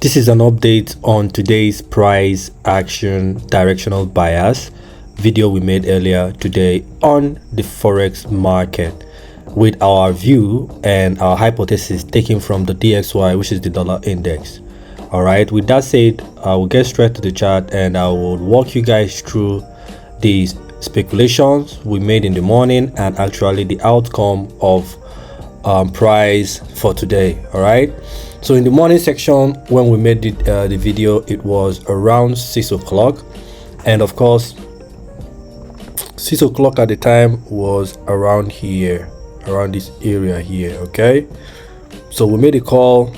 This is an update on today's price action directional bias video we made earlier today on the forex market with our view and our hypothesis taken from the DXY, which is the dollar index. All right, with that said, I will get straight to the chart and I will walk you guys through these speculations we made in the morning and actually the outcome of price for today. All right, so in the morning section when we made the video, it was around 6 o'clock, and of course 6 o'clock at the time was around here, around this area here. Okay, so we made a call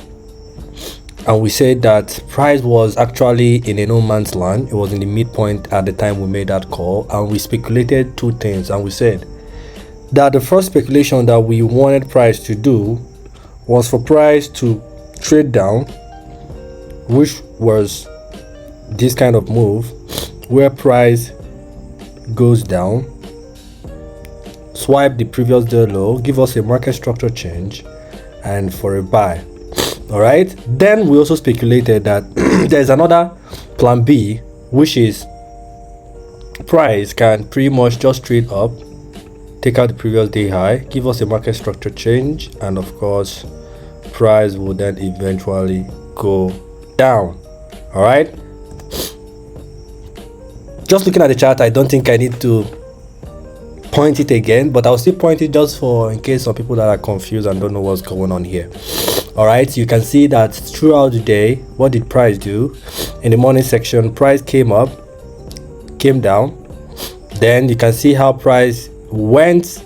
and we said that price was actually in a no man's land. It was in the midpoint at the time we made that call, and we speculated two things. And we said that the first speculation that we wanted price to do was for price to trade down, which was this kind of move where price goes down, swipe the previous day low, give us a market structure change, and for a buy. All right, then we also speculated that there's another plan B, which is price can pretty much just trade up, take out the previous day high, give us a market structure change, and of course price will then eventually go down. All right, just looking at the chart, I don't think I need to point it again, but I'll still point it just for in case some people that are confused and don't know what's going on here. All right, you can see that throughout the day, what did price do? In the morning section, price came up, came down. Then you can see how price went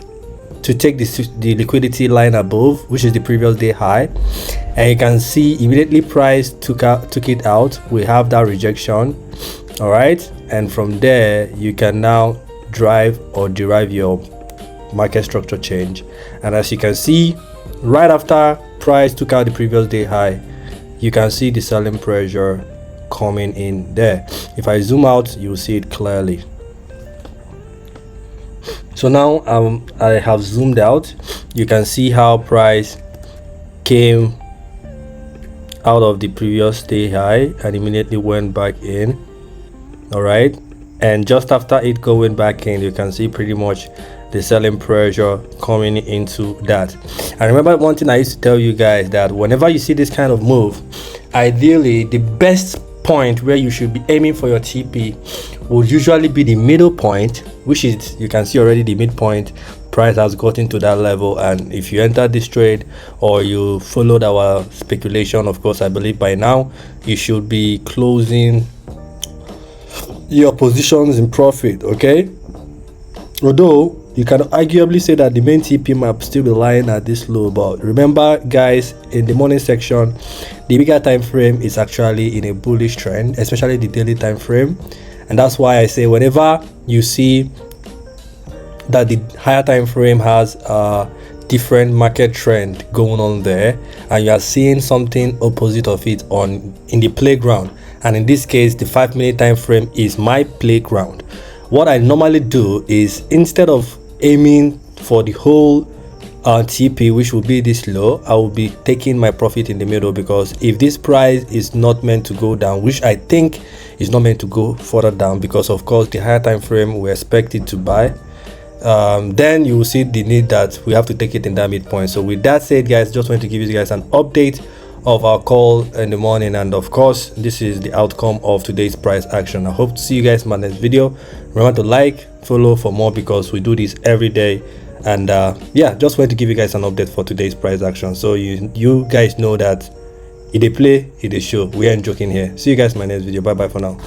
to take the liquidity line above, which is the previous day high, and you can see immediately price took it out. We have that rejection. All right, and from there you can now drive or derive your market structure change. And as you can see, right after price took out the previous day high, you can see the selling pressure coming in there. If I zoom out, you'll see it clearly. So now I have zoomed out. You can see how price came out of the previous day high and immediately went back in. All right, and just after it going back in, you can see pretty much the selling pressure coming into that. And remember one thing I used to tell you guys, that whenever you see this kind of move, ideally the best point where you should be aiming for your TP would usually be the middle point, which is, you can see already the midpoint. Price has gotten to that level, and if you enter this trade or you followed our speculation, of course I believe by now you should be closing your positions in profit. Okay, although you can arguably say that the main TP might still be lying at this low, but remember guys, in the morning section the bigger time frame is actually in a bullish trend, especially the daily time frame. And that's why I say whenever you see that the higher time frame has a different market trend going on there, and you are seeing something opposite of it in the playground, and in this case the 5-minute time frame is my playground, what I normally do is, instead of aiming for the whole TP, which will be this low, I will be taking my profit in the middle, because if this price is not meant to go down, which I think is not meant to go further down, because of course the higher time frame we expect it to buy, then you will see the need that we have to take it in that midpoint. So with that said guys, just want to give you guys an update of our call in the morning, and of course this is the outcome of today's price action. I hope to see you guys in my next video. Remember to like, follow for more, because we do this every day. And yeah, just want to give you guys an update for today's price action, so you guys know that it a play, it a show. We ain't joking here. See you guys in my next video. Bye bye for now.